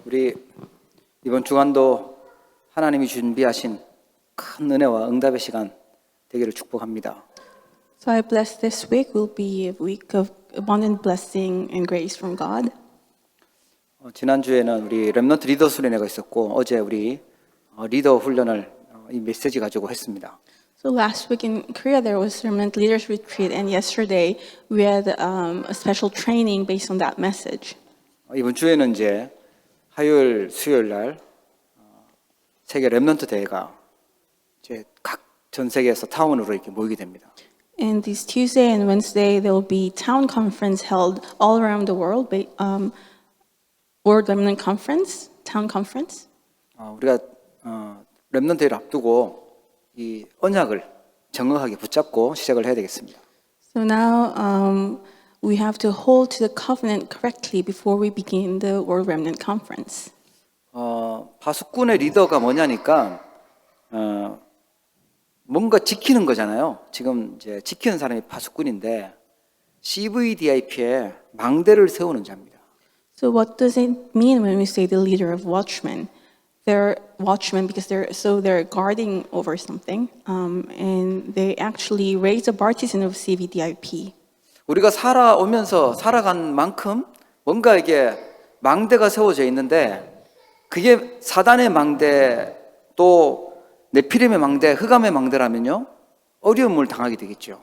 우리 이번 주간도 하나님이 준비하신 큰 은혜와 응답의 시간 되기를 축복합니다. So I bless this week will be a week of abundant blessing and grace from God. 지난주에는 우리 렘넌트 리더 수련회가 있었고 어제 우리 리더 훈련을 이 메시지 가지고 했습니다. So last week in Korea there was Remnant Leaders Retreat, and yesterday we had a special training based on that message. 이번 주에는 이제 화요일, 수요일 날 세계 렘넌트 대회가 이제 각 전 세계에서 타운으로 이렇게 모이게 됩니다. And this Tuesday and Wednesday there will be town conference held all around the world, World Remnant Conference, town conference. 우리가 렘넌트 대회를 앞두고 이 언약을 정확하게 붙잡고 시작을 해야 되겠습니다. So now we have to hold to the covenant correctly before we begin the World Remnant Conference. 파수꾼의 리더가 뭐냐니까 뭔가 지키는 거잖아요. 지금 이제 지키는 사람이 파수꾼인데 CVDIP에 망대를 세우는 자입니다. So what does it mean when we say the leader of watchmen? They're watchmen because they're guarding over something, and they actually raise a partisan of CVDIP. 우리가 살아간 만큼 뭔가 이게 망대가 세워져 있는데 그게 사단의 망대 또 네피림의 망대, 흑암의 망대라면요 어려움을 당하게 되겠죠.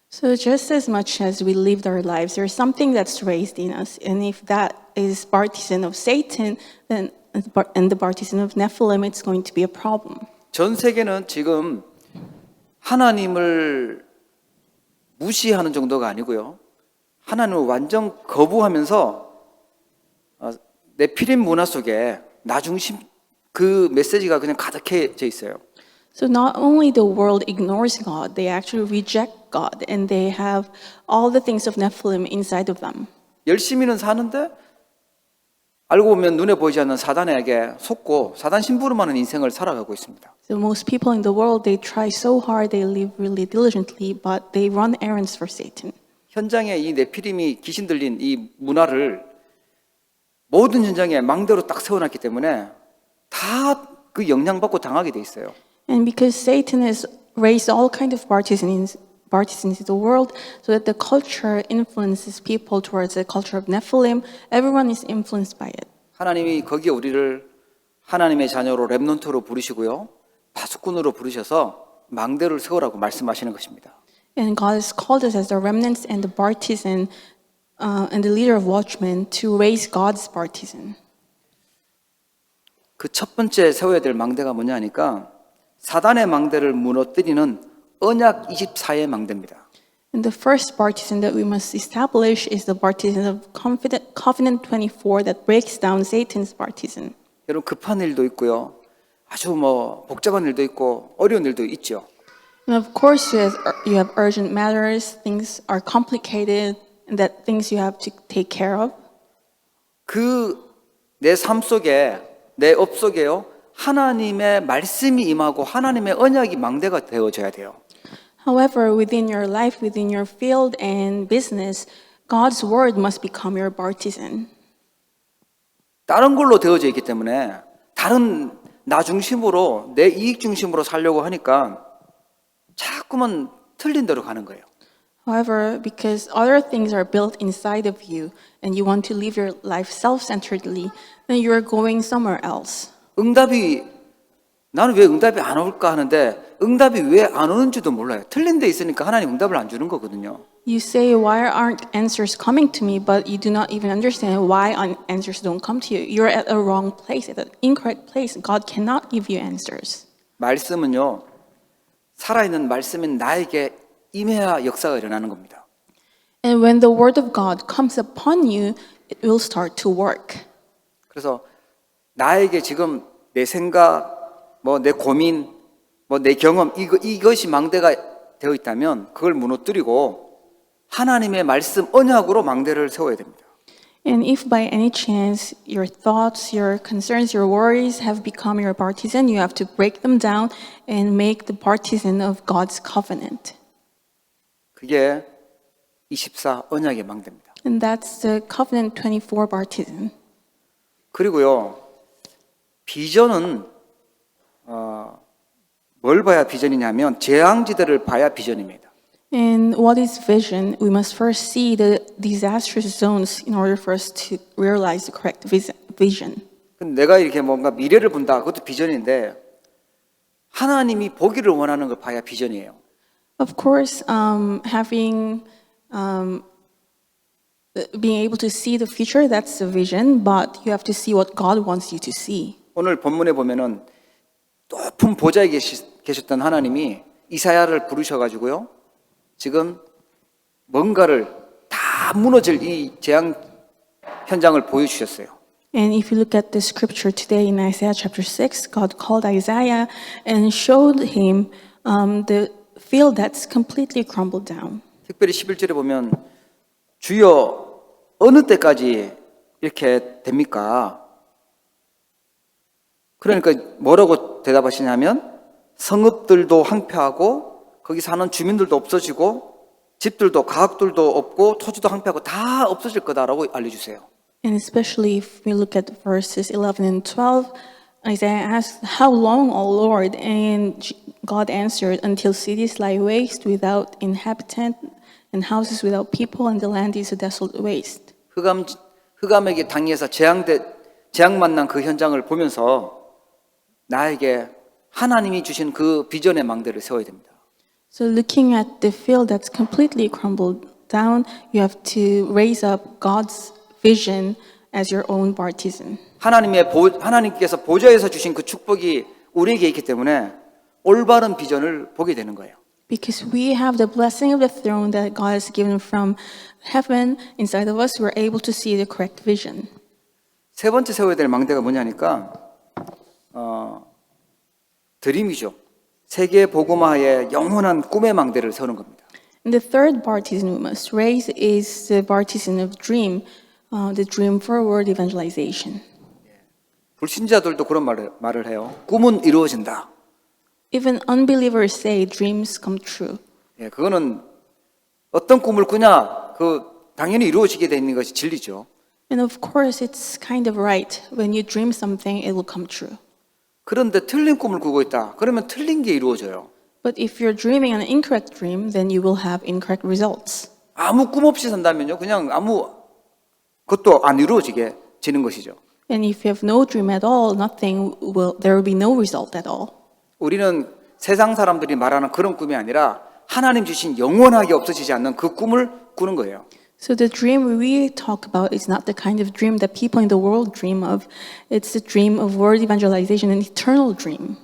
So just as much as we lived our lives, there's something that's raised in us, and if that is partisan of Satan, then and the partisan of Nephilim, it's going to be a problem. 전 세계는 지금 하나님을 무시하는 정도가 아니고요. 하나님을 완전 거부하면서 네피림 문화 속에 나중심 그 메시지가 그냥 가득해져 있어요. So not only the world ignores God, they actually reject God, and they have all the things of Nephilim inside of them. 열심히는 사는데 알고 보면 눈에 보이지 않는 사단에게 속고 사단 심부름하는 인생을 살아가고 있습니다. So most people in the world, they try so hard, they live really diligently, but they run errands for Satan. 현장에 이 네피림이 귀신 들린 이 문화를 모든 현장에 망대로 딱 세워놨기 때문에 다 그 영향받고 당하게 돼 있어요. And because Satan has raised all kinds of partisans in the world, so that the culture influences people towards the culture of Nephilim, everyone is influenced by it. 하나님이 거기에 우리를 하나님의 자녀로 렘넌트로 부르시고요. 파수꾼으로 부르셔서 망대를 세우라고 말씀하시는 것입니다. And God has called us as the remnants and the partisan and the leader of watchmen to raise God's partisan. 그 첫 번째 세워야 될 망대가 뭐냐 하니까 사단의 망대를 무너뜨리는 언약 24의 망대입니다. And the first partisan that we must establish is the partisan of Covenant 24 that breaks down Satan's partisan. 여러분 급한 일도 있고요. 아주 복잡한 일도 있고 어려운 일도 있죠. And of course you have urgent matters, things are complicated, and that things you have to take care of. 그 내 삶 속에 내 업 속에요. 하나님의 말씀이 임하고 하나님의 언약이 망대가 되어져야 돼요. However, within your life, within your field and business, God's word must become your partisan. 다른 걸로 되어져 있기 때문에 다른 나 중심으로 내 이익 중심으로 살려고 하니까 자꾸만 틀린 대로 가는 거예요. However, because other things are built inside of you and you want to live your life self-centeredly, then you are going somewhere else. 나는 왜 응답이 안 올까 하는데 응답이 왜 안 오는지도 몰라요. 틀린 데 있으니까 하나님 응답을 안 주는 거거든요. You say, why aren't answers coming to me? But you do not even understand why answers don't come to you. You're at a wrong place, at an incorrect place. God cannot give you answers. 말씀은요. 살아있는 말씀인 나에게 임해야 역사가 일어나는 겁니다. And when the word of God comes upon you, it will start to work. 그래서 나에게 지금 내 생각, 내 고민, 내 경험 이것이 망대가 되어 있다면 그걸 무너뜨리고 하나님의 말씀 언약으로 망대를 세워야 됩니다. And if by any chance your thoughts, your concerns, your worries have become your partisan, you have to break them down and make the partisan of God's covenant. 그게 24 언약의 망대입니다. And that's the covenant 24 partisan. 그리고요, 비전은 뭘 봐야 비전이냐면 재앙지대를 봐야 비전입니다. And what is vision? We must first see the disastrous zones in order for us to realize the correct vision. 근데 내가 이렇게 뭔가 미래를 본다, 그것도 비전인데 하나님이 보기를 원하는 걸 봐야 비전이에요. Of course, being able to see the future, that's a vision, but you have to see what God wants you to see. 오늘 본문에 보면은 높은 보좌에 계셨던 하나님이 이사야를 부르셔가지고요, 지금 뭔가를 다 무너질 이 재앙 현장을 보여주셨어요. And if you look at the scripture today in Isaiah chapter 6, God called Isaiah and showed him the field that's completely crumbled down. 특별히 11절에 보면 주여 어느 때까지 이렇게 됩니까? 그러니까 뭐라고 대답하시냐면 성읍들도 황폐하고 거기 사는 주민들도 없어지고 집들도 가옥들도 없고 토지도 황폐하고 다 없어질 거다라고 알려주세요. And especially if we look at verses 11 and 12, Isaiah asked, "How long, O Lord?" And God answered, "Until cities lie waste without inhabitant and houses without people and the land is a desolate waste." 흑암에게 당해서 재앙 만난 그 현장을 보면서 나에게 하나님이 주신 그 비전의 망대를 세워야 됩니다. So looking at the field that's completely crumbled down, you have to raise up God's vision as your own partisan. 하나님께서 보좌에서 주신 그 축복이 우리에게 있기 때문에 올바른 비전을 보게 되는 거예요. Because we have the blessing of the throne that God has given from heaven inside of us, we're able to see the correct vision. 세 번째 세워야 될 망대가 뭐냐니까 드림이죠. 세계 복음화의 영원한 꿈의 망대를 세우는 겁니다. And the third partisan we must raise is the partisan of dream, the dream for world evangelization. 불신자들도 그런 말을 해요. 꿈은 이루어진다. Even unbelievers say dreams come true. 예, 그거는 어떤 꿈을 꾸냐, 당연히 이루어지게 돼 있는 것이 진리죠. And of course, it's kind of right. When you dream something, it will come true. 그런데 틀린 꿈을 꾸고 있다. 그러면 틀린 게 이루어져요. But if you're dreaming an incorrect dream, then you will have incorrect results. 아무 꿈 없이 산다면요, 그냥 그것도 안 이루어지게 지는 것이죠. And if you have no dream at all, there will be no result at all. 우리는 세상 사람들이 말하는 그런 꿈이 아니라 하나님 주신 영원하게 없어지지 않는 그 꿈을 꾸는 거예요. So the dream we talk about is not the kind of dream that people in the world dream of. It's the dream of world evangelization, an eternal dream.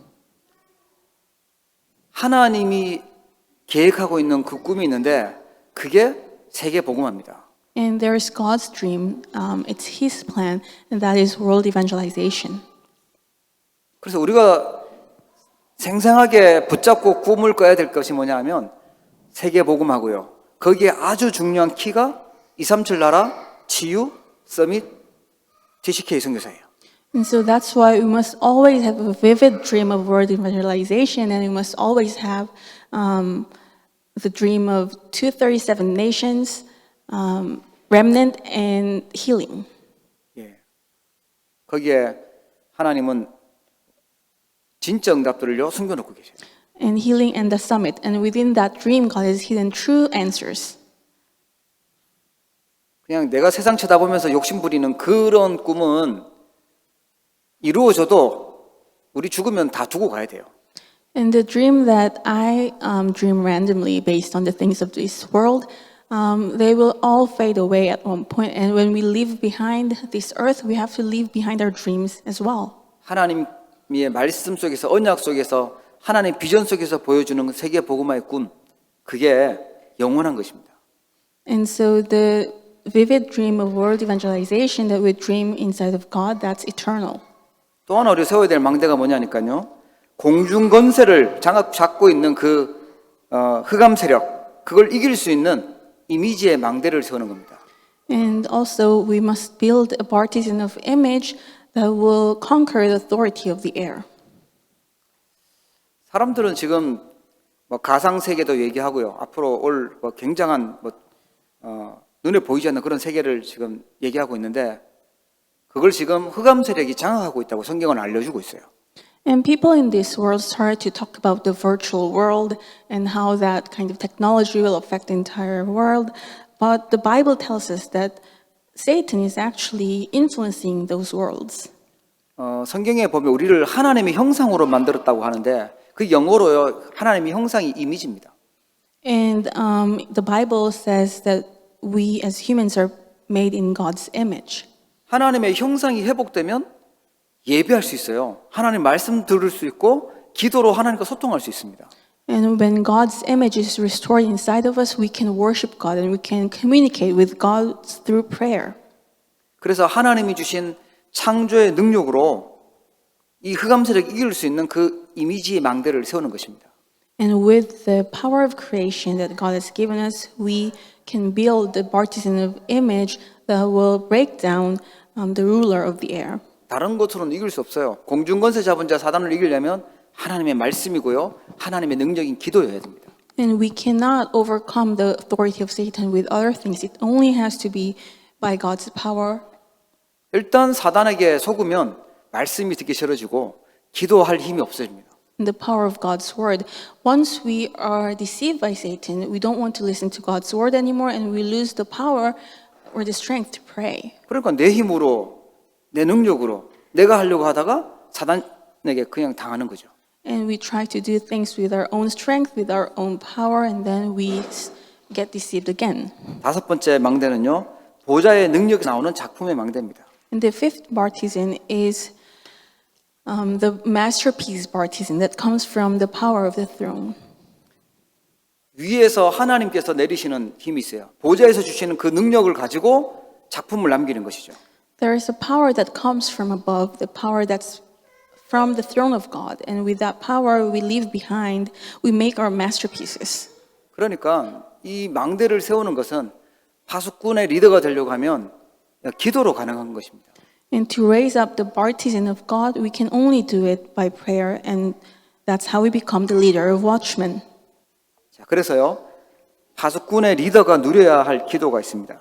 하나님이 계획하고 있는 그 꿈이 있는데 그게 세계 복음화입니다. And there is God's dream. It's His plan, and that is world evangelization. 그래서 우리가 생생하게 붙잡고 꿈을 꿔야 될 것이 뭐냐면 세계 복음화고요. 거기에 아주 중요한 키가 237 나라 치유 서밋 TCK 선교사예요. And so that's why we must always have a vivid dream of world evangelization, and we must always have the dream of 237 nations, remnant, and healing. 예. 거기에 하나님은 진짜 응답들을요 숨겨놓고 계세요. And healing and the summit. And within that dream, God has hidden true answers. 그냥 내가 세상 쳐다보면서 욕심 부리는 그런 꿈은 이루어져도 우리 죽으면 다 두고 가야 돼요. And the dream that I dream randomly based on the things of this world, they will all fade away at one point. And when we leave behind this earth, we have to leave behind our dreams as well. 하나님의 말씀 속에서 언약 속에서 하나님의 비전 속에서 보여주는 세계 복음화의 꿈, 그게 영원한 것입니다. And so the vivid dream of world evangelization that we dream inside of God, that's eternal. 또 하나 우리 세워야 될 망대가 뭐냐니까요. 공중 건세를 잡고 있는 그 흑암 세력, 그걸 이길 수 있는 이미지의 망대를 세우는 겁니다. And also we must build a partisan of image that will conquer the authority of the air. 사람들은 지금 가상 세계도 얘기하고요. 앞으로 올 굉장한 눈에 보이지 않는 그런 세계를 지금 얘기하고 있는데 그걸 지금 흑암 세력이 장악하고 있다고 성경은 알려주고 있어요. And people in this world started to talk about the virtual world and how that kind of technology will affect the entire world. But the Bible tells us that Satan is actually influencing those worlds. 성경에 보면 우리를 하나님의 형상으로 만들었다고 하는데 그 영어로요 하나님의 형상이 이미지입니다. And the Bible says that we as humans are made in God's image. 하나님의 형상이 회복되면 예배할 수 있어요. 하나님 말씀 들을 수 있고 기도로 하나님과 소통할 수 있습니다. And when God's image is restored inside of us, we can worship God and we can communicate with God through prayer. 그래서 하나님이 주신 창조의 능력으로 이 흑암 세력을 이길 수 있는 그 이미지의 망대를 세우는 것입니다. And with the power of creation that God has given us, we can build the partisan of image that will break down the ruler of the air. 다른 것으로는 이길 수 없어요. 공중권세 잡은 자 사단을 이기려면 하나님의 말씀이고요. 하나님의 능력인 기도여야 됩니다. And we cannot overcome the authority of Satan with other things. It only has to be by God's power. 일단 사단에게 속으면 말씀이 듣기 싫어지고 기도할 힘이 없어집니다. And the power of God's word. Once we are deceived by Satan, we don't want to listen to God's word anymore and we lose the power or the strength to pray. 그러니까 내 힘으로 내 능력으로 내가 하려고 하다가 사단에게 그냥 당하는 거죠. And we try to do things with our own strength, with our own power, and then we get deceived again. 다섯 번째 망대는요. 보좌의 능력이 나오는 작품의 망대입니다. And the fifth partisan is the masterpiece partisan that comes from the power of the throne. 위에서 하나님께서 내리시는 힘이 있어요. 보좌에서 주시는 그 능력을 가지고 작품을 남기는 것이죠. There is a power that comes from above, the power that's from the throne of God. And with that power we leave behind, we make our masterpieces. 그러니까 이 망대를 세우는 것은 파수꾼의 리더가 되려고 하면 기도로 가능한 것입니다. And to raise up the partisan of God, we can only do it by prayer, and that's how we become the leader of watchmen. 자, 그래서요. 파수꾼의 리더가 누려야 할 기도가 있습니다.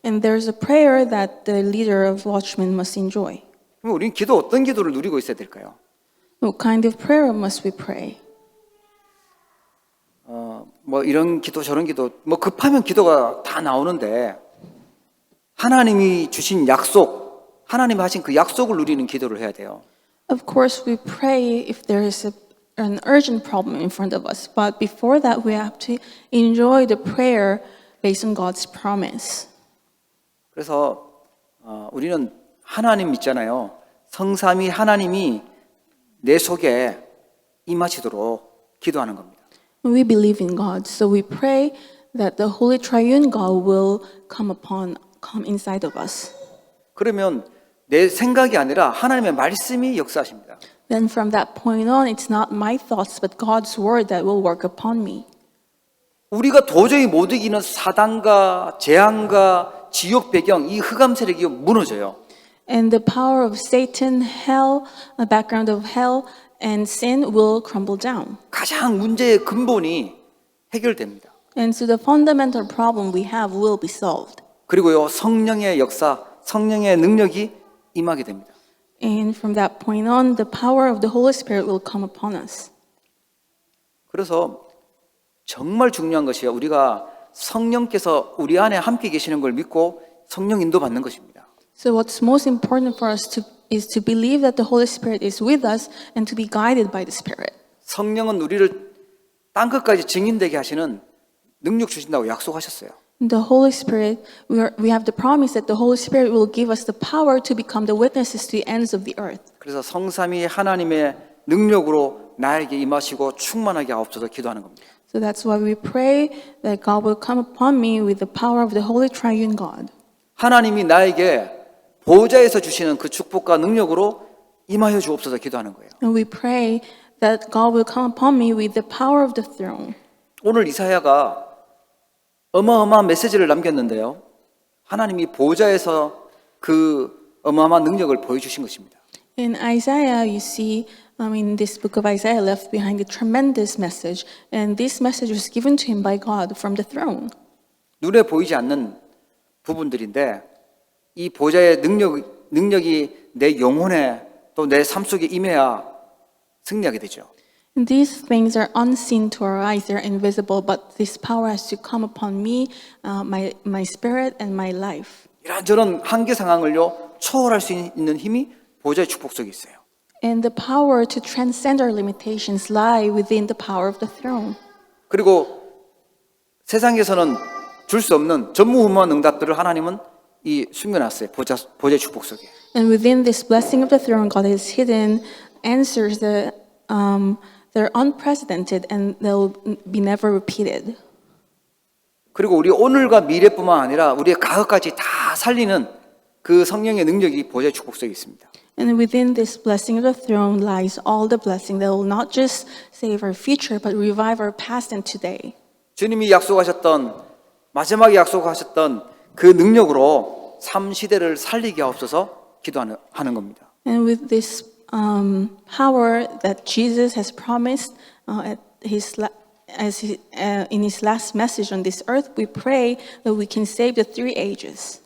And there's a prayer that the leader of watchmen must enjoy. 그럼 우리는 기도 어떤 기도를 누리고 있어야 될까요? What kind of prayer must we pray? 뭐 이런 기도 저런 기도 뭐 급하면 기도가 다 나오는데 하나님이 주신 약속, 하나님이 하신 그 약속을 누리는 기도를 해야 돼요. Of course, we pray if there is an urgent problem in front of us. But before that, we have to enjoy the prayer based on God's promise. 그래서 우리는 하나님 믿잖아요. 성삼위 하나님이 내 속에 임하시도록 기도하는 겁니다. We believe in God, so we pray that the Holy Triune God will come inside of us. 그러면 내 생각이 아니라 하나님의 말씀이 역사하십니다. Then from that point on, it's not my thoughts, but God's word that will work upon me. 우리가 도저히 못 이기는 사단과 재앙과 지옥 배경 이 흑암 세력이 무너져요. And the power of Satan, hell, the background of hell, and sin will crumble down. 가장 문제의 근본이 해결됩니다. And so the fundamental problem we have will be solved. 그리고요 성령의 역사, 성령의 능력이 임하게 됩니다. And from that point on, the power of the Holy Spirit will come upon us. 그래서 정말 중요한 것이요 우리가 성령께서 우리 안에 함께 계시는 걸 믿고 성령 인도 받는 것입니다. So what's most important for us is to believe that the Holy Spirit is with us and to be guided by the Spirit. 성령은 우리를 땅 끝까지 증인되게 하시는 능력 주신다고 약속하셨어요. The Holy Spirit, we have the promise that the Holy Spirit will give us the power to become the witnesses to the ends of the earth. 그래서 성삼위 하나님의 능력으로 나에게 임하시고 충만하게 하옵소서 기도하는 겁니다. So that's why we pray that God will come upon me with the power of the Holy Triune God. 하나님이 나에게 보좌에서 주시는 그 축복과 능력으로 임하여 주옵소서 기도하는 거예요. And we pray that God will come upon me with the power of the throne. 오늘 이사야가 어마어마한 메시지를 남겼는데요. 하나님이 보좌에서 그 어마어마한 능력을 보여주신 것입니다. In Isaiah, you see, in this book of Isaiah, left behind a tremendous message, and this message was given to him by God from the throne. 눈에 보이지 않는 부분들인데 이 보좌의 능력 능력이 내 영혼에 또 내 삶 속에 임해야 승리하게 되죠. And these things are unseen to our eyes, they're invisible, but this power has to come upon me, my spirit, and my life. 이런저런 한계 상황을요 초월할 수 있는 힘이 보좌의 축복 속에 있어요. And the power to transcend our limitations lie within the power of the throne. 그리고 세상에서는 줄 수 없는 전무후무한 응답들을 하나님은 이 숨겨놨어요. 보좌의 축복 속에. And within this blessing of the throne, God has hidden answers that they're unprecedented and they'll be never repeated. 그리고 우리 오늘과 미래뿐만 아니라 우리의 과거까지 다 살리는 그 성령의 능력이 보좌의 축복 속에 있습니다. And within this blessing of the throne lies all the blessing that will not just save our future, but revive our past and today. 주님이 약속하셨던 마지막에 약속하셨던 그 능력으로 삶 시대를 살리게 하옵소서 기도하는 겁니다. And with this power that Jesus has promised in his last message on this earth, we pray that we can save the three ages.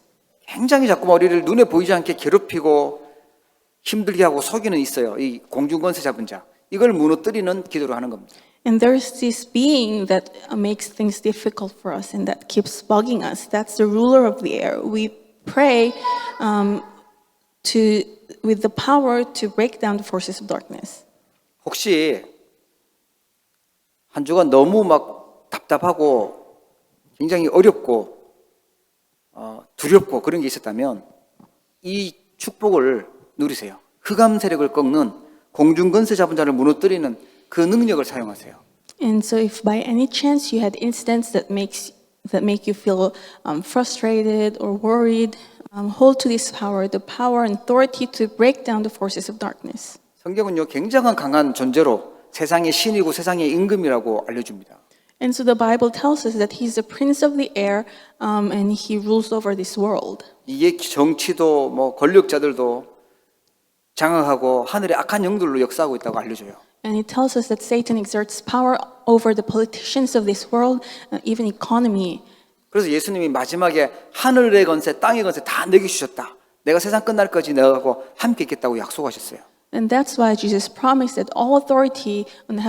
굉장히 자꾸만 우리를 눈에 보이지 않게 괴롭히고 힘들게 하고 속이는 있어요. 이 공중권세 잡은 자. 이걸 무너뜨리는 기도를 하는 겁니다. And there's this being that makes things difficult for us and that keeps bugging us. That's the ruler of the air. We pray with the power to break down the forces of darkness. 혹시 한 주간 너무 막 답답하고 굉장히 어렵고 두렵고 그런 게 있었다면 이 축복을 누리세요. 흑암 세력을 꺾는 공중권세 잡은 자를 무너뜨리는 그 능력을 사용하세요. And so if by any chance you had incidents that make you feel frustrated or worried, hold to this power, the power and authority to break down the forces of darkness. 성경은요 굉장한 강한 존재로 세상의 신이고 세상의 임금이라고 알려줍니다. And so the Bible tells us that he's the prince of the air and he rules over this world. 이게 정치도 뭐 권력자들도 장악하고 하늘의 악한 영들로 역사하고 있다고 알려줘요. And it tells us that Satan exerts power over the politicians of this world, even economy. 그래서 예수님이 마지막에 하늘의 건세, 땅의 건세 다 내게 주셨다. 내가 세상 끝날까지 내가하고 함께 있겠다고 약속하셨어요. And that's why Jesus promised that all authority in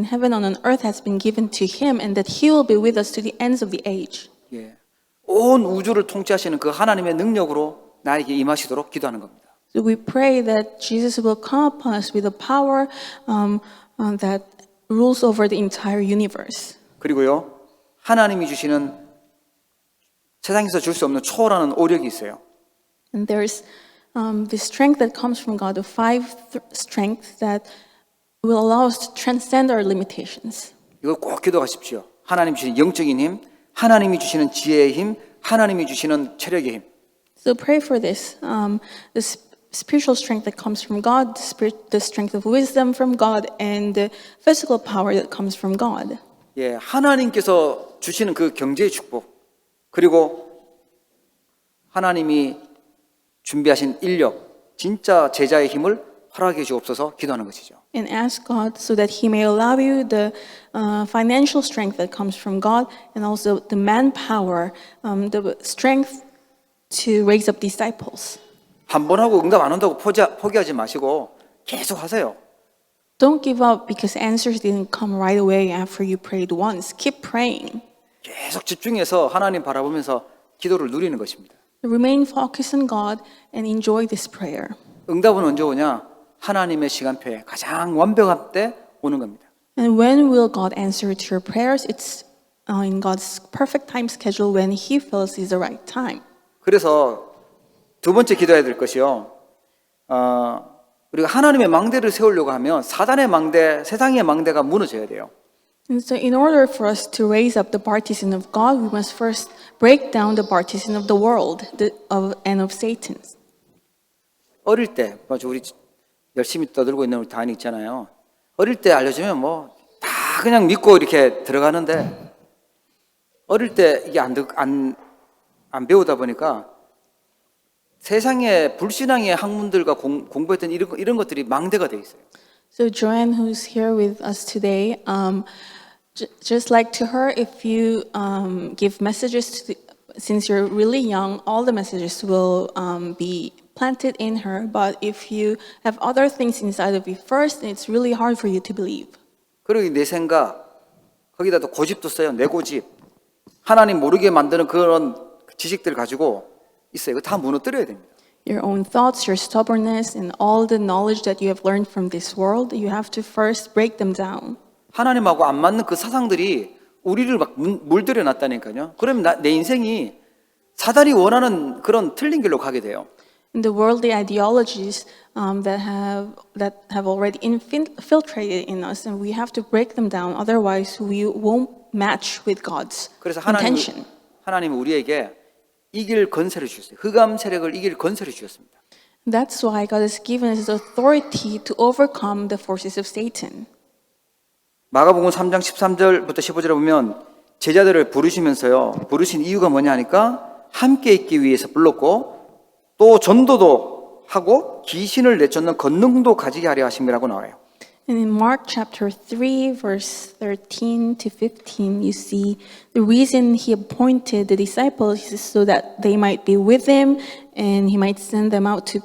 heaven and on earth has been given to him and that he will be with us to the ends of the age. 예. 온 우주를 통치하시는 그 하나님의 능력으로 나에게 임하시도록 기도하는 겁니다. So we pray that Jesus will come upon us with a power that rules over the entire universe. 그리고요, 하나님이 주시는 세상에서 줄 수 없는 초월하는 오력이 있어요. And there's the strength that comes from God, the five strengths that will allow us to transcend our limitations. 이거 꼭 기도하십시오. 하나님 주시는 영적인 힘, 하나님이 주시는 지혜의 힘, 하나님이 주시는 체력의 힘. So pray for this, the spiritual strength that comes from God, the strength of wisdom from God, and the physical power that comes from God. 예, 하나님께서 주시는 그 경제의 축복, 그리고 하나님이 준비하신 인력, 진짜 제자의 힘을 허락해 주옵소서 기도하는 것이죠. And ask God so that He may allow you the financial strength that comes from God, and also the manpower, the strength to raise up disciples. 한 번 하고 응답 안 온다고 포기하지 마시고 계속 하세요. Don't give up because answers didn't come right away after you prayed once. Keep praying. 계속 집중해서 하나님 바라보면서 기도를 누리는 것입니다. Remain focused on God and enjoy this prayer. 응답은 언제 오냐? 하나님의 시간표에 가장 완벽할 때 오는 겁니다. And when will God answer to your prayers? It's in God's perfect time schedule when He feels is the right time. 그래서 두 번째 기도해야 될 것이요. 우리가 하나님의 망대를 세우려고 하면 사단의 망대, 세상의 망대가 무너져야 돼요. And so in order for us to raise up the partisan of God, we must first break down the partisan of the world and of Satan. 어릴 때, 맞아, 우리 열심히 떠들고 있는 우리 다니 있잖아요. 어릴 때 알려주면 뭐 다 그냥 믿고 이렇게 들어가는데 어릴 때 이게 안 배우다 보니까 세상의 불신앙의 학문들과 공부했던 이런 것들이 망대가 돼 있어요. So Joanne, who's here with us today, just like to her, if you give messages since you're really young, all the messages will be planted in her, but if you have other things inside of you first, it's really hard for you to believe. 그리고 내 생각, 거기다 또 고집도 써요. 내 고집. 하나님 모르게 만드는 그런 지식들 가지고 있어요. 이거 다 무너뜨려야 됩니다. Your own thoughts, your stubbornness, and all the knowledge that you have learned from this world, you have to first break them down. 하나님하고 안 맞는 그 사상들이 우리를 막 물들여 놨다니까요. 그러면 내 인생이 사단이 원하는 그런 틀린 길로 가게 돼요. And the worldly ideologies that have already infiltrated in us, and we have to break them down. Otherwise, we won't match with God's 그래서 intention. 하나님은 우리에게 이길 권세를 주셨어요. 흑암 세력을 이길 권세를 주셨습니다. That's why God has given us authority to overcome the forces of Satan. 마가복음 3장 13절부터 15절에 보면 제자들을 부르시면서요. 부르신 이유가 뭐냐 하니까 함께 있기 위해서 불렀고 또 전도도 하고 귀신을 내쫓는 권능도 가지게 하려 하심이라고 나와요. And in Mark chapter 3, verse 13 to 15, you see the reason he appointed the disciples is so that they might be with him and he might send them out to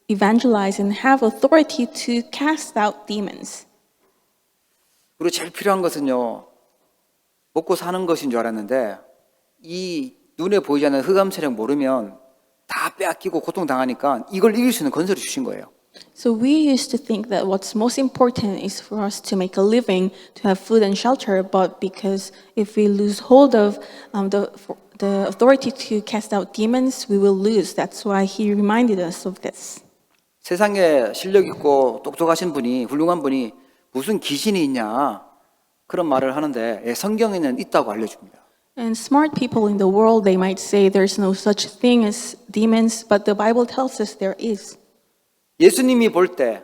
evangelize and have authority to cast out demons. 그리고 제일 필요한 것은요. 먹고 사는 것인 줄 알았는데 이 눈에 보이지 않는 흑암 세력 모르면 다 빼앗기고 고통당하니까 이걸 이길 수 있는 권세를 주신 거예요. So we used to think that what's most important is for us to make a living, to have food and shelter, but because if we lose hold of the authority to cast out demons, we will lose. That's why he reminded us of this. 세상에 실력 있고 똑똑하신 분이 훌륭한 분이 무슨 귀신이 있냐 그런 말을 하는데 성경에는 있다고 알려줍니다. And smart people in the world, they might say there's no such thing as demons, but the Bible tells us there is. 예수님이 볼 때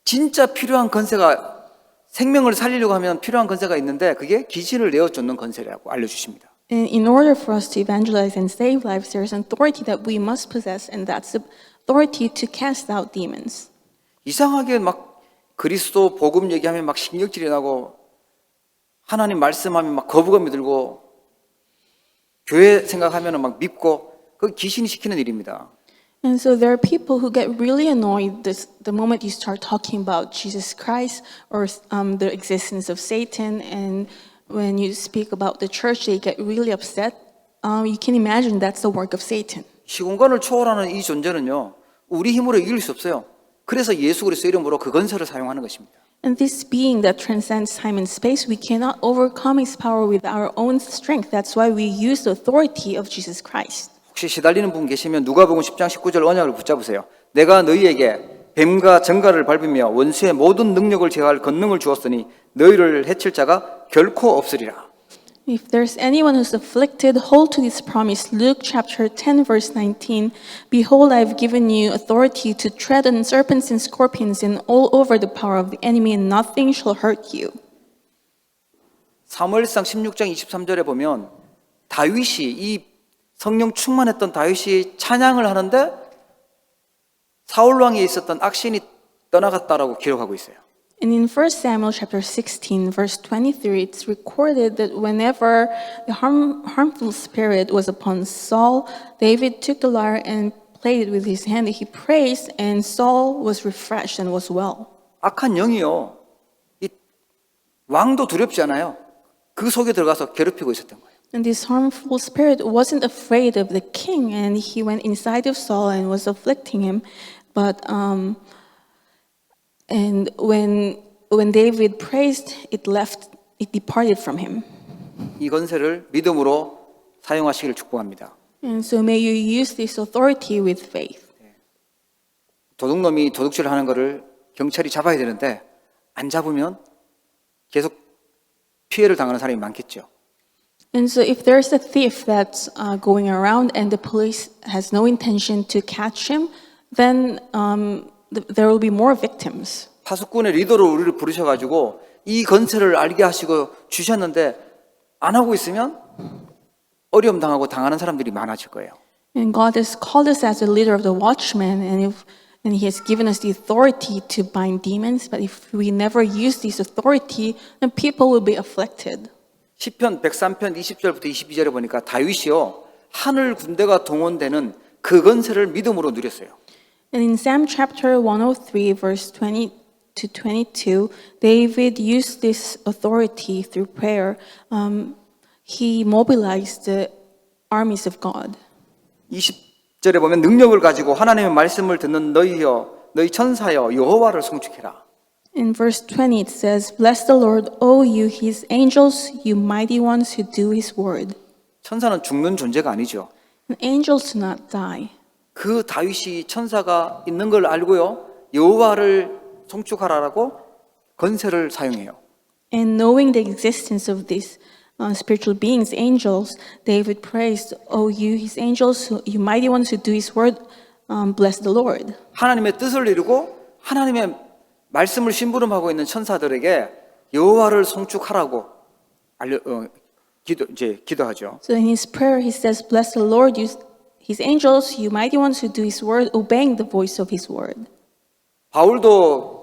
진짜 필요한 권세가 생명을 살리려고 하면 필요한 권세가 있는데 그게 귀신을 내어쫓는 권세라고 알려주십니다. And in order for us to evangelize and save lives, there's an authority that we must possess, and that's the authority to cast out demons. 이상하게 막 그리스도 복음 얘기하면 막 신경질이 나고 하나님 말씀하면 막 거부감이 들고 교회 생각하면 막 믿고 그 귀신이 시키는 일입니다. And so there are people who get really annoyed the moment you start talking about Jesus Christ or the existence of Satan. And when you speak about the church, they get really upset. You can imagine that's the work of Satan. 시공간을 초월하는 이 존재는요. 우리 힘으로 이길 수 없어요. 그래서 예수 그리스도 이름으로 그 권세를 사용하는 것입니다. And this being that transcends time and space, we cannot overcome his power with our own strength. That's why we use the authority of Jesus Christ. 혹시 시달리는 분 계시면 누가복음 10장 19절 언약을 붙잡으세요. 내가 너희에게 뱀과 정갈을 밟으며 원수의 모든 능력을 제어할 권능을 주었으니 너희를 해칠 자가 결코 없으리라. If there's anyone who's afflicted, hold to this promise. Luke chapter 10, verse 19. Behold, I have given you authority to tread on serpents and scorpions and all over the power of the enemy, and nothing shall hurt you. 사무엘상 16장 23절에 보면 다윗이 이 성령 충만했던 다윗이 찬양을 하는데 사울 왕에 있었던 악신이 떠나갔다라고 기록하고 있어요. And in 1 Samuel chapter 16, verse 23, it's recorded that whenever the harmful spirit was upon Saul, David took the lyre and played it with his hand. He praised, and Saul was refreshed and was well. 악한 영이요. 이 왕도 두렵지 않아요. 그 속에 들어가서 괴롭히고 있었던 거예요. And this harmful spirit wasn't afraid of the king, and he went inside of Saul and was afflicting him. But and when David praised, it departed from him. 이 권세를 믿음으로 사용하시기를 축복합니다. And so may you use this authority with faith. 도둑놈이 도둑질을 하는 거를 경찰이 잡아야 되는데 안 잡으면 계속 피해를 당하는 사람이 많겠죠. And so if there's a thief that's going around and the police has no intention to catch him, then there will be more victims. 파수꾼의 리더로 우리를 부르셔가지고 이 권세를 알게 하시고 주셨는데 안 하고 있으면 어려움 당하고 당하는 사람들이 많아질 거예요. And God has called us as a leader of the watchmen, and He has given us the authority to bind demons. But if we never use this authority, then people will be afflicted. 시편 103편 20절부터 22절에 보니까 다윗이요 하늘 군대가 동원되는 그 권세를 믿음으로 누렸어요. And in Psalm chapter 103, verse 20 to 22, David used this authority through prayer. He mobilized the armies of God. 20절에 보면 능력을 가지고 하나님의 말씀을 듣는 너희여 너희 천사여 여호와를 송축해라. In verse 20, it says, Bless the Lord, O you, his angels, you mighty ones who do his word. 천사는 죽는 존재가 아니죠. And angels do not die. 그 다윗이 천사가 있는 걸 알고요. 여호와를 송축하라라고 건세를 사용해요. And knowing the existence of these spiritual beings, angels, David praised, O you, his angels, you mighty ones who do his word, bless the Lord. 하나님의 뜻을 이루고 하나님의 말씀을 심부름하고 있는 천사들에게 여호와를 송축하라고 기도하죠. So in his prayer, he says, Bless the Lord, you, his angels, you mighty ones who do his word, obeying the voice of his word. 바울도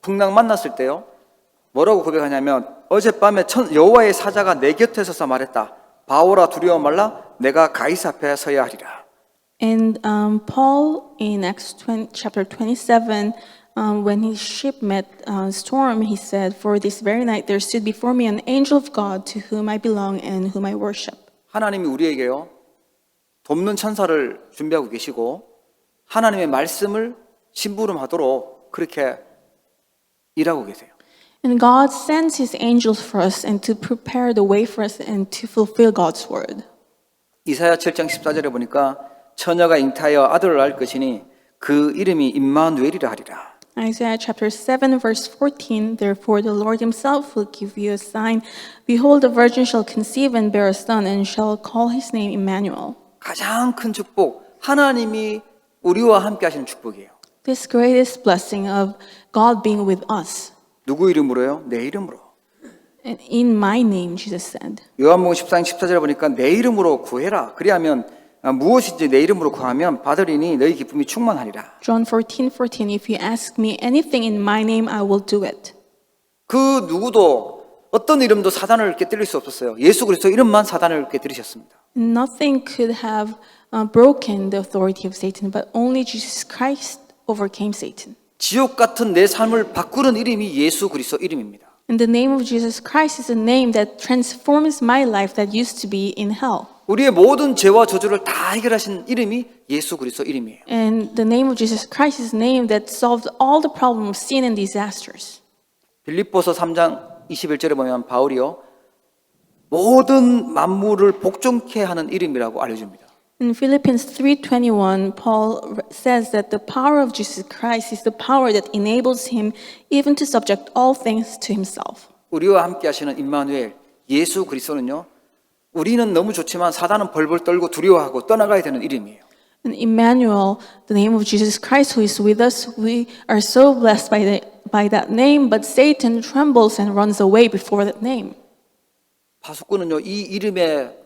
풍랑 만났을 때요. 뭐라고 고백하냐면 어젯밤에 여호와의 사자가 내 곁에 서서 말했다. 바울아 두려워 말라. 내가 가이사 앞에 서야 하리라. And Paul in Acts chapter 27, when his ship met storm, he said, For this very night there stood before me an angel of God to whom I belong and whom I worship. 하나님이 우리에게요. 돕는 천사를 준비하고 계시고 하나님의 말씀을 심부름하도록 그렇게 일하고 계세요. And God sends his angels for us and to prepare the way for us and to fulfill God's word. 이사야 7장 14절에 보니까 처녀가 잉타하여 아들을 낳을 것이니 그 이름이 임마누엘이라 하리라. Isaiah chapter 7 verse 14, Therefore the Lord himself will give you a sign. Behold, the virgin shall conceive and bear a son and shall call his name Emmanuel. 가장 큰 축복, 하나님이 우리와 함께 하시는 축복이에요. This greatest blessing of God being with us. 누구 이름으로요? 내 이름으로. And in my name, Jesus said. 요한복음 14장 14절에 보니까 내 이름으로 구해라. 그리하면 무엇이든지 내 이름으로 구하면 받으리니 너희 기쁨이 충만하리라. John 14:14, If you ask me anything in my name, I will do it. 그 누구도 어떤 이름도 사단을 깨뜨릴 수 없었어요. 예수 그리스도 이름만 사단을 깨뜨리셨습니다. Nothing could have broken the authority of Satan, but only Jesus Christ overcame Satan. 지옥 같은 내 삶을 바꾸는 이름이 예수 그리스도 이름입니다. And the name of Jesus Christ is a name that transforms my life that used to be in hell. 우리의 모든 죄와 저주를 다 해결하신 이름이 예수 그리스도 이름이에요. And the name of Jesus Christ is a name that solved all the problem of sin and disasters. 빌립보서 3장 21절에 보면 바울이요. 모든 만물을 복종케 하는 이름이라고 알려줍니다. In Philippians 3:21, Paul says that the power of Jesus Christ is the power that enables him even to subject all things to himself. 우리와 함께 하시는 임마누엘 예수 그리스도는요. 우리는 너무 좋지만 사단은 벌벌 떨고 두려워하고 떠나가야 되는 이름이에요. And Emmanuel, the name of Jesus Christ who is with us, we are so blessed by that name, but Satan trembles and runs away before that name. 파수꾼은요. 이 이름의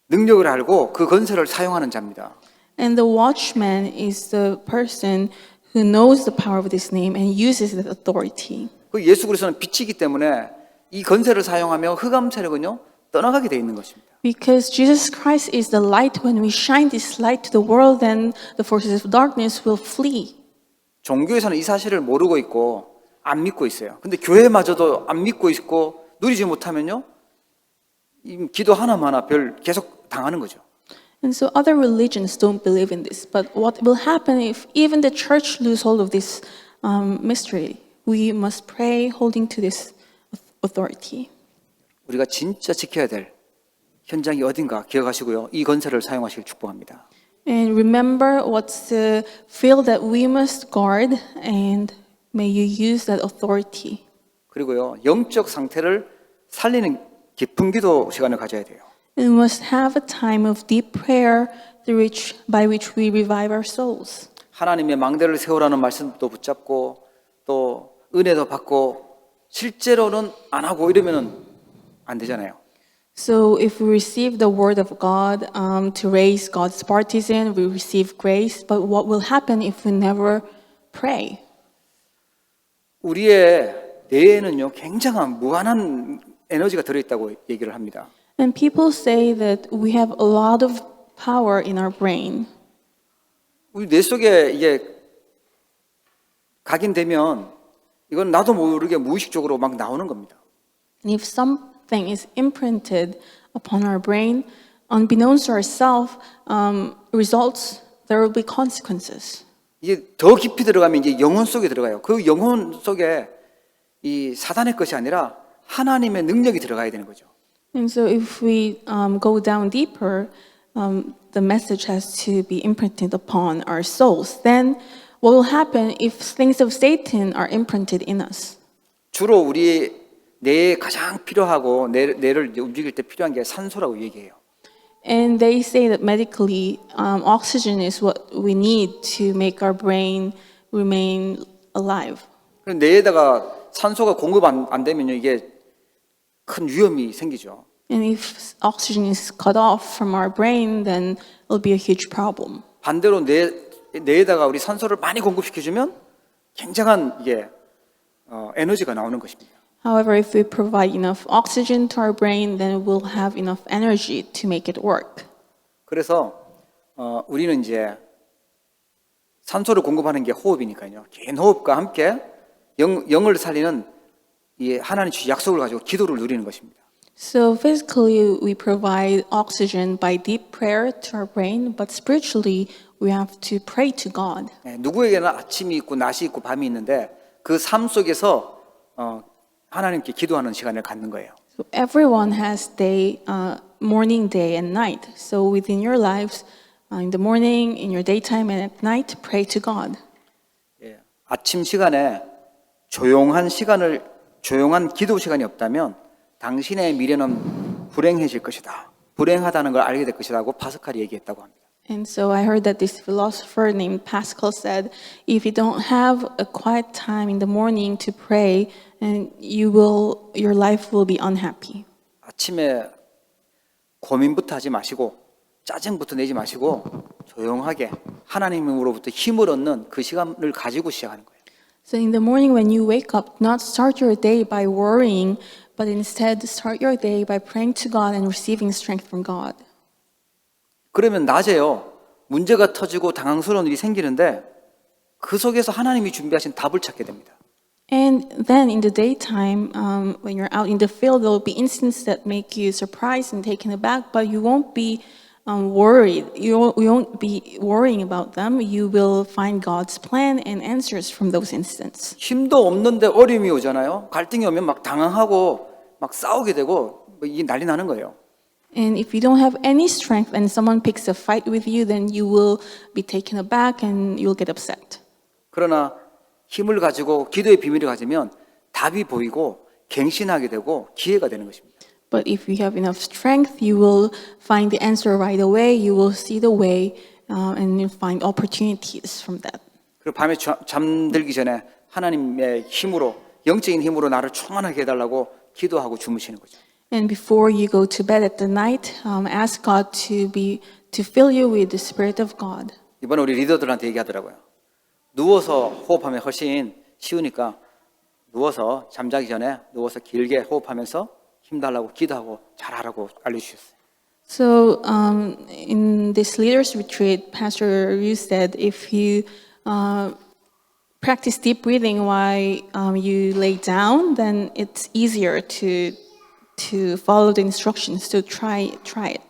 능력을 알고 그 건세를 사용하는 자입니다. And the watchman is the person who knows the power of this name and uses that authority. 그 예수 그리스도는 빛이기 때문에 이 건세를 사용하며 흑암 세력은요 떠나가게 돼 있는 것입니다. Because Jesus Christ is the light, when we shine this light to the world, then the forces of darkness will flee. 종교에서는 이 사실을 모르고 있고 안 믿고 있어요. 근데 교회마저도 안 믿고 있고 누리지 못하면요 이 기도 하나마나 별 계속 당하는 거죠. And so other religions don't believe in this. But what will happen if even the church lose hold of this mystery? We must pray holding to this authority. 우리가 진짜 지켜야 될 현장이 어딘가 기억하시고요. 이 건세를 사용하시길 축복합니다. And remember what's the field that we must guard, and may you use that authority. 그리고요. 영적 상태를 살리는 깊은 기도 시간을 가져야 돼요. And we must have a time of deep prayer by which we revive our souls. 하나님의 망대를 세우라는 말씀도 붙잡고 또 은혜도 받고 실제로는 안 하고 이러면은 안 되잖아요. So if we receive the word of God to raise God's partisan, we receive grace. But what will happen if we never pray? 우리의 뇌에는요 굉장한 무한한 에너지가 들어있다고 얘기를 합니다. And people say that we have a lot of power in our brain. 우리 뇌 속에 이게 각인되면 이건 나도 모르게 무의식적으로 막 나오는 겁니다. And if something is imprinted upon our brain, unbeknownst to ourselves, there will be consequences. 이게 더 깊이 들어가면 이제 영혼 속에 들어가요. 그 영혼 속에 이 사단의 것이 아니라 하나님의 능력이 들어가야 되는 거죠. And so if we go down deeper, the message has to be imprinted upon our souls. Then what will happen if things of Satan are imprinted in us? 주로 우리 뇌에 가장 필요하고 뇌를 움직일 때 필요한 게 산소라고 얘기해요. And they say that medically, oxygen is what we need to make our brain remain alive. 그럼 뇌에다가 산소가 공급 안 되면 이게 큰 위험이 생기죠. And if oxygen is cut off from our brain, then it'll be a huge problem. 반대로 뇌에다가 우리 산소를 많이 공급시켜주면 굉장한 이게 에너지가 나오는 것입니다. However, if we provide enough oxygen to our brain, then we'll have enough energy to make it work. 그래서 우리는 이제 산소를 공급하는 게 호흡이니까요. 긴 호흡과 함께 영을 살리는 이 하나님 주신 약속을 가지고 기도를 누리는 것입니다. So physically, we provide oxygen by deep prayer to our brain, but spiritually, we have to pray to God. 누구에게나 아침이 있고 낮이 있고 밤이 있는데 그 삶 속에서 하나님께 기도하는 시간을 갖는 거예요. So everyone has morning, day, and night. So within your lives, in the morning, in your daytime, and at night, pray to God. 아침 시간에 조용한 기도 시간이 없다면 당신의 미래는 불행해질 것이다. 불행하다는 걸 알게 될 것이라고 파스칼이 얘기했다고 합니다. And so I heard that this philosopher named Pascal said, if you don't have a quiet time in the morning to pray, and your life will be unhappy. 아침에 고민부터 하지 마시고 짜증부터 내지 마시고 조용하게 하나님으로부터 힘을 얻는 그 시간을 가지고 시작하는 거예요. So in the morning when you wake up, not start your day by worrying, but instead start your day by praying to God and receiving strength from God. 그러면 낮에요. 문제가 터지고 당황스러운 일이 생기는데 그 속에서 하나님이 준비하신 답을 찾게 됩니다. And then in the daytime, when you're out in the field, there will be instances that make you surprised and taken aback, but you won't be worried. You won't be worrying about them. You will find God's plan and answers from those instances. 힘도 없는데 어려움이 오잖아요. 갈등이 오면 막 당황하고 막 싸우게 되고 이게 난리 나는 거예요. And if you don't have any strength and someone picks a fight with you, then you will be taken aback and you'll get upset. 그러나 힘을 가지고 기도의 비밀을 가지면 답이 보이고 갱신하게 되고 기회가 되는 것입니다. But if you have enough strength, you will find the answer right away. You will see the way, and you'll find opportunities from that. 그리고 밤에 잠들기 전에 하나님의 힘으로 영적인 힘으로 나를 충만하게 해달라고 기도하고 주무시는 거죠. And before you go to bed at the night, ask God to fill you with the Spirit of God. 이번에 우리 리더들한테 얘기하더라고요. 누워서 호흡하면 훨씬 쉬우니까 누워서 잠자기 전에 누워서 길게 호흡하면서 힘달라고 기도하고 잘하라고 알려주셨어요. So in this leaders retreat, Pastor Ryu said if you practice deep breathing while you lay down, then it's easier to follow the instructions. So try it.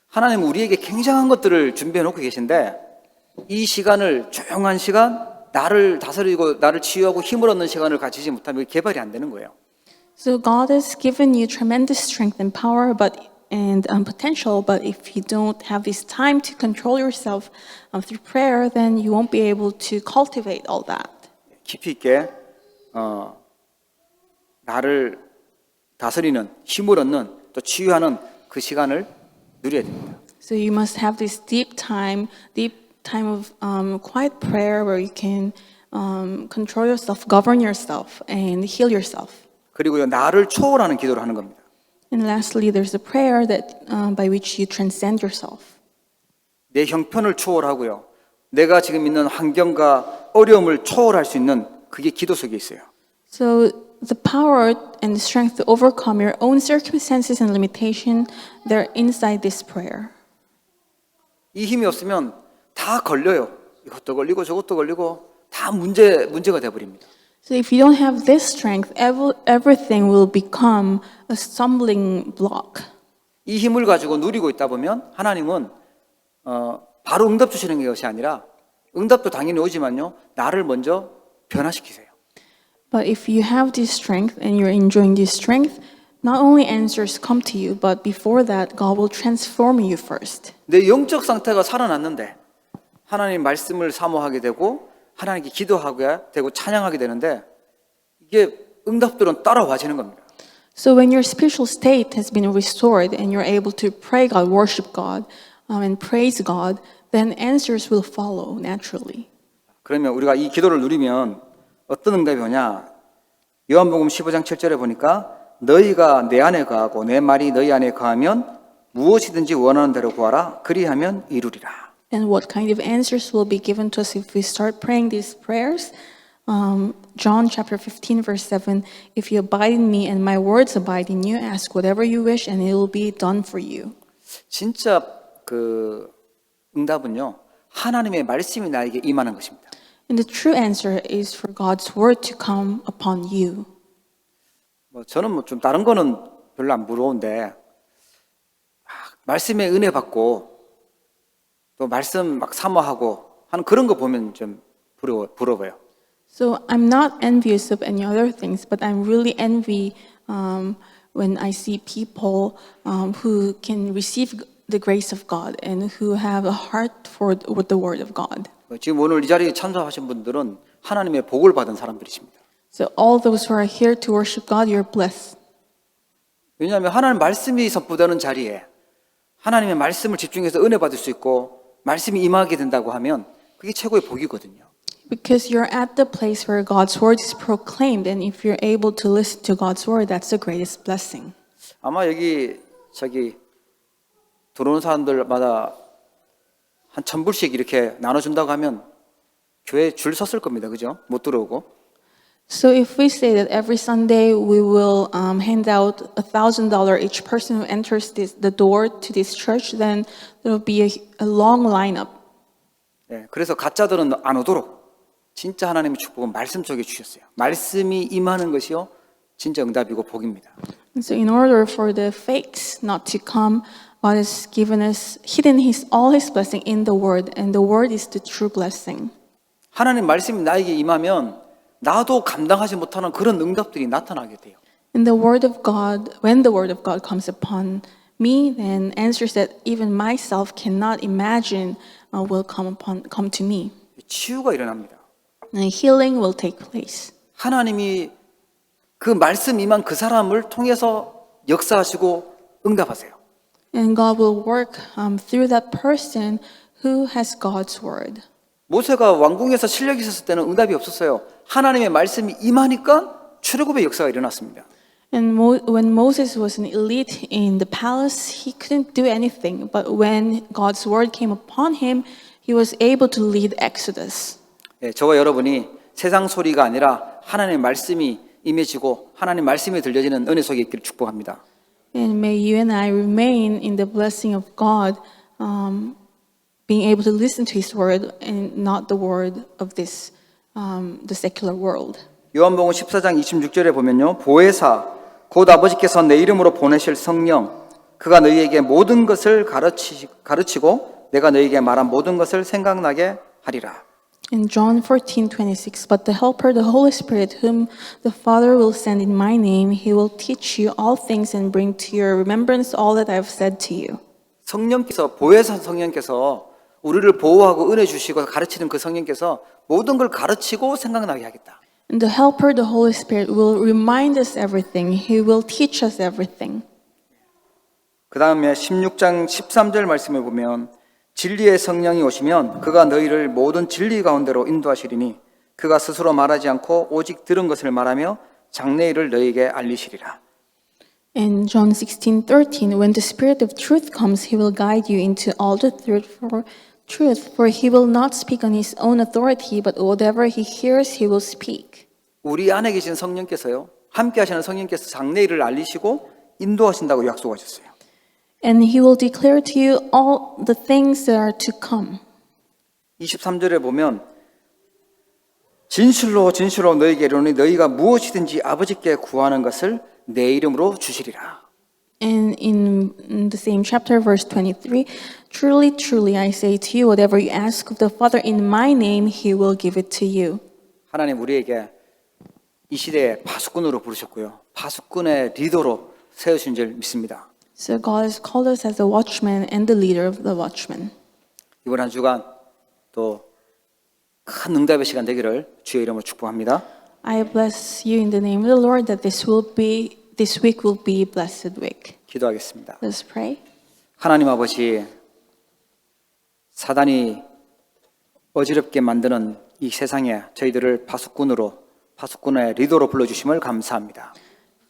하나님은 우리에게 굉장한 것들을 준비해 놓고 계신데 이 시간을 조용한 시간, 나를 다스리고 나를 치유하고 힘을 얻는 시간을 가지지 못하면 개발이 안 되는 거예요. So God has given you tremendous strength and power, and potential. But if you don't have this time to control yourself through prayer, then you won't be able to cultivate all that. 깊이 있게 나를 다스리는 힘을 얻는 또 치유하는 그 시간을 누려야 됩니다. So you must have this deep time of quiet prayer where you can control yourself, govern yourself, and heal yourself. 그리고요 나를 초월하는 기도를 하는 겁니다. And lastly, there's a prayer that by which you transcend yourself. 내 형편을 초월하고요. 내가 지금 있는 환경과 어려움을 초월할 수 있는 그게 기도 속에 있어요. So the power and the strength to overcome your own circumstances and limitation, they're inside this prayer. 이 힘이 없으면 다 걸려요. 이것도 걸리고 저것도 걸리고 다 문제가 돼 버립니다. So if you don't have this strength, everything will become a stumbling block. 이 힘을 가지고 누리고 있다 보면 하나님은 바로 응답 주시는 것이 아니라 응답도 당연히 오지만요. 나를 먼저 변화시키세요. But if you have this strength and you're enjoying this strength, not only answers come to you, but before that, God will transform you first. 내 영적 상태가 살아났는데 하나님 말씀을 사모하게 되고 하나님께 기도하게 되고 찬양하게 되는데 이게 응답들은 따라와지는 겁니다. So when your spiritual state has been restored and you're able to pray God, worship God, and praise God, then answers will follow naturally. 그러면 우리가 이 기도를 누리면 어떤 응답이 오냐? 요한복음 15장 7절에 보니까 너희가 내 안에 거하고 내 말이 너희 안에 거하면 무엇이든지 원하는 대로 구하라. 그리하면 이루리라. And what kind of answers will be given to us if we start praying these prayers? John chapter 15 verse 7, if you abide in me and my words abide in you, ask whatever you wish and it will be done for you. 진짜 그 응답은요. 하나님의 말씀이 나에게 임하는 것입니다. And the true answer is for God's word to come upon you. 저는 좀 다른 거는 별로 안 부러운데 말씀의 은혜 받고 또 말씀 막 사모하고 하는 그런 거 보면 좀 부러워요. So I'm not envious of any other things, but I'm really envy when I see people who can receive the grace of God and who have a heart for with the word of God. 지금 오늘 이 자리에 참석하신 분들은 하나님의 복을 받은 사람들이십니다. So all those who are here to worship God, you're blessed. 왜냐하면 하나님 말씀이 선포되는 자리에 하나님의 말씀을 집중해서 은혜 받을 수 있고 말씀이 임하게 된다고 하면 그게 최고의 복이거든요. Because you're at the place where God's word is proclaimed, and if you're able to listen to God's word, that's the greatest blessing. 아마 여기 들어오는 사람들마다 한 1,000불씩 이렇게 나눠준다고 하면 교회 줄 섰을 겁니다. 그죠? 못 들어오고. So if we say that every Sunday we will hand out $1,000 each person who enters the door to this church, then there will be a long lineup. 네, 그래서 가짜들은 안 오도록 진짜 하나님의 축복은 말씀 속에 주셨어요. 말씀이 임하는 것이요 진짜 응답이고 복입니다. And so in order for the fakes not to come, God has given us hidden all His blessing in the Word, and the Word is the true blessing. 하나님 말씀이 나에게 임하면 나도 감당하지 못하는 그런 응답들이 나타나게 돼요. And the Word of God, when the Word of God comes upon me, then answers that even myself cannot imagine will come to me. 치유가 일어납니다. And healing will take place. 하나님이 그 말씀 임한 그 사람을 통해서 역사하시고 응답하세요. And God will work through that person who has God's word. 모세가 왕궁에서 실력이 있었을 때는 응답이 없었어요. 하나님의 말씀이 임하니까 출애굽의 역사가 일어났습니다. And when Moses was an elite in the palace, he couldn't do anything. But when God's word came upon him, he was able to lead Exodus. 네, 저와 여러분이 세상 소리가 아니라 하나님의 말씀이 임해지고 하나님 말씀이 들려지는 은혜 속에 있기를 축복합니다. And may you and I remain in the blessing of God, being able to listen to His word and not the word of this, the secular world. 요한복음 14장 26절에 보면요. 보혜사 곧 아버지께서 내 이름으로 보내실 성령 그가 너희에게 모든 것을 가르치고 내가 너희에게 말한 모든 것을 생각나게 하리라. In John 14:26, but the Helper, the Holy Spirit, whom the Father will send in my name, He will teach you all things and bring to your remembrance all that I have said to you. 성령께서 보혜사 성령께서 우리를 보호하고 은혜 주시고 가르치는 그 성령께서 모든 걸 가르치고 생각나게 하겠다. And the Helper, the Holy Spirit, will remind us everything. He will teach us everything. 그 다음에 16장 13절 말씀을 보면 진리의 성령이 오시면 그가 너희를 모든 진리 가운데로 인도하시리니 그가 스스로 말하지 않고 오직 들은 것을 말하며 장래일을 너희에게 알리시리라. In John 16:13, when the Spirit of truth comes, He will guide you into all the truth, for He will not speak on His own authority, but whatever He hears, He will speak. 우리 안에 계신 성령께서요. 함께 하시는 성령께서 장래일을 알리시고 인도하신다고 약속하셨어요. And He will declare to you all the things that are to come. 23절에 보면 진실로 진실로 너희에게 이르노니 너희가 무엇이든지 아버지께 구하는 것을 내 이름으로 주시리라. And in the same chapter, verse 23, truly, truly, I say to you, whatever you ask of the Father in my name, he will give it to you. 하나님 우리에게 이 시대에 파수꾼으로 부르셨고요. 파수꾼의 리더로 세우신 줄 믿습니다. So God has called us as the watchman and the leader of the watchman. 이번 한 주간 또 큰 응답의 시간 되기를 주의 이름으로 축복합니다. I bless you in the name of the Lord that this week will be a blessed week. 기도하겠습니다. Let's pray. 하나님 아버지, 사단이 어지럽게 만드는 이 세상에 저희들을 파수꾼의 리더로 불러주심을 감사합니다.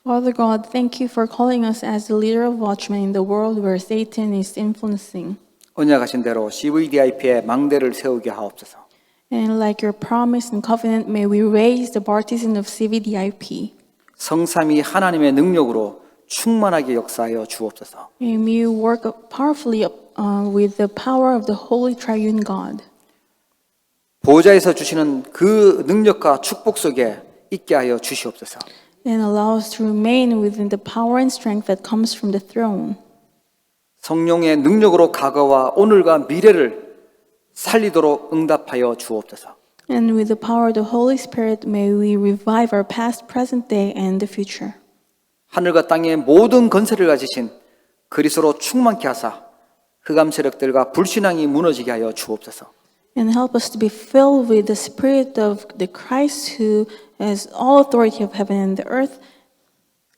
Father God, thank you for calling us as the leader of watchmen in the world where Satan is influencing. 언약하신 대로 CVDIP의 망대를 세우게 하옵소서. And like your promise and covenant, may we raise the partisan of CVDIP. 성삼위 하나님의 능력으로 충만하게 역사하여 주옵소서. May you work powerfully with the power of the Holy Triune God. 보좌에서 주시는 그 능력과 축복 속에 있게 하여 주시옵소서. And allow us to remain within the power and strength that comes from the throne. 성령의 능력으로 과거와 오늘과 미래를 살리도록 응답하여 주옵소서. And with the power of the Holy Spirit, may we revive our past, present day, and the future. 하늘과 땅의 모든 건설을 가지신 그리스도로 충만케 하사 흑암 세력들과 불신앙이 무너지게 하여 주옵소서. And help us to be filled with the Spirit of the Christ who has all authority of heaven and the earth.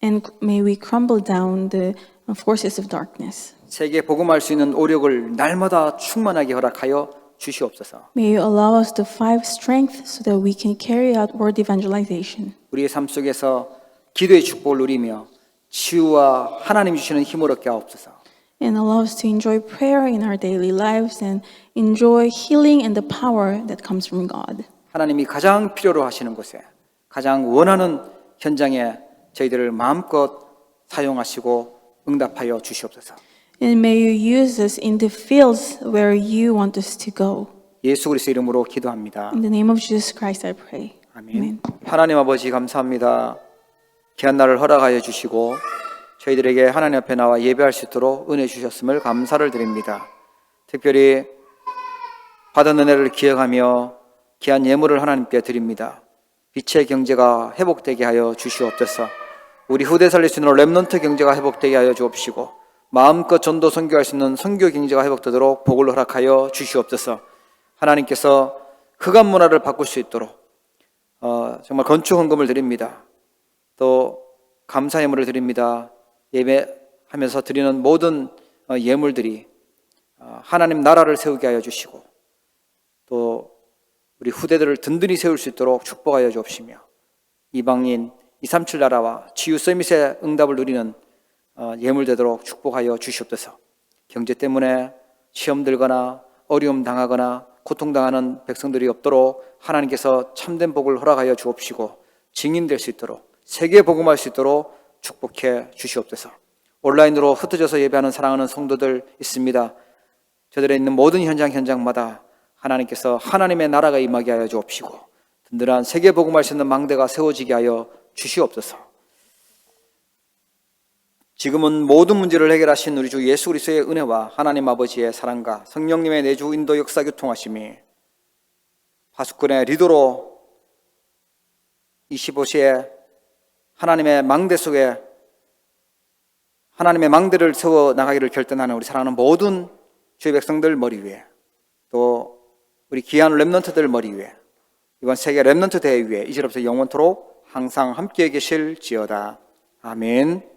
And may we crumble down the forces of darkness. 세계 복음할 수 있는 오력을 날마다 충만하게 허락하여 주시옵소서. May you allow us to find strength so that we can carry out word evangelization. 우리의 삶 속에서 기도의 축복을 누리며 치유와 하나님 주시는 힘을 얻게 하옵소서. And allow us to enjoy prayer in our daily lives and enjoy healing and the power that comes from God. 하나님이 가장 필요로 하시는 곳에 가장 원하는 현장에 저희들을 마음껏 사용하시고 응답하여 주시옵소서. And may you use us in the fields where you want us to go. 예수 그리스도 이름으로 기도합니다. In the name of Jesus Christ I pray. 아멘. 하나님 아버지 감사합니다. 귀한 날을 허락하여 주시고 저희들에게 하나님 앞에 나와 예배할 수 있도록 은혜 주셨음을 감사를 드립니다. 특별히 받은 은혜를 기억하며 귀한 예물을 하나님께 드립니다. 빛의 경제가 회복되게 하여 주시옵소서. 우리 후대 살릴 수 있는 렘넌트 경제가 회복되게 하여 주옵시고 마음껏 전도 선교할 수 있는 선교 경제가 회복되도록 복을 허락하여 주시옵소서. 하나님께서 흑암 문화를 바꿀 수 있도록 정말 건축 헌금을 드립니다. 또 감사 예물을 드립니다. 예배하면서 드리는 모든 예물들이 하나님 나라를 세우게 하여 주시고 또 우리 후대들을 든든히 세울 수 있도록 축복하여 주옵시며 이방인 237 나라와 치유 서밋의 응답을 누리는 예물 되도록 축복하여 주시옵소서. 경제 때문에 시험 들거나 어려움 당하거나 고통당하는 백성들이 없도록 하나님께서 참된 복을 허락하여 주옵시고 증인될 수 있도록 세계 복음할 수 있도록 축복해 주시옵소서. 온라인으로 흩어져서 예배하는 사랑하는 성도들 있습니다. 저들의 있는 모든 현장마다 하나님께서 하나님의 나라가 임하게 하여 주옵시고 든든한 세계 복음할 수 있는 망대가 세워지게 하여 주시옵소서. 지금은 모든 문제를 해결하신 우리 주 예수 그리스도의 은혜와 하나님 아버지의 사랑과 성령님의 내주 인도 역사 교통하심이 파수꾼의 리더로 25시에 하나님의 망대 속에 하나님의 망대를 세워 나가기를 결단하는 우리 사랑하는 모든 주의 백성들 머리 위에 또 우리 귀한 렘넌트들 머리 위에 이번 세계 렘넌트 대회 위에 이제로부터 영원토록 항상 함께 계실지어다. 아멘.